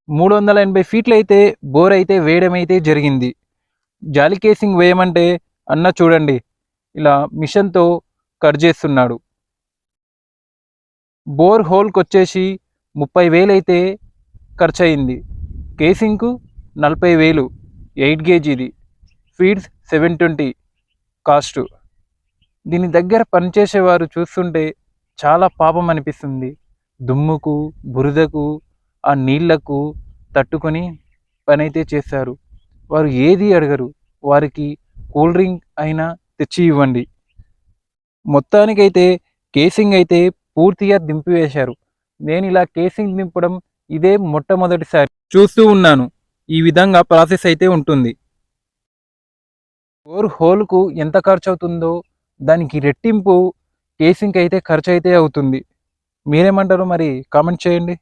380 ఫీట్లు అయితే బోర్ అయితే వేయడం అయితే జరిగింది. జాలి కేసింగ్ వేయమంటే అన్న చూడండి ఇలా మిషన్తో కట్ చేస్తున్నాడు. బోర్ హోల్కి వచ్చేసి 30,000 అయితే ఖర్చు అయింది. కేసింగ్కు 40,000, 8 గేజీది, ఫీడ్స్ 720 కాస్ట్. దీని దగ్గర పనిచేసేవారు చూస్తుంటే చాలా పాపం అనిపిస్తుంది. దుమ్ముకు, బురదకు, ఆ నీళ్లకు తట్టుకొని పని అయితే చేస్తారు. వారు ఏది అడగరు, వారికి కూల్ డ్రింక్ అయినా తెచ్చి ఇవ్వండి. మొత్తానికైతే కేసింగ్ అయితే పూర్తిగా దింపివేశారు. నేను ఇలా కేసింగ్ దింపడం ఇదే మొట్టమొదటిసారి చూస్తూ ఉన్నాను. ఈ విధంగా ప్రాసెస్ అయితే ఉంటుంది. బోర్ హోల్కు ఎంత ఖర్చు అవుతుందో దానికి రెట్టింపు కేసింగ్కి అయితే ఖర్చు అయితే అవుతుంది. మీరేమంటారు మరి కామెంట్ చేయండి.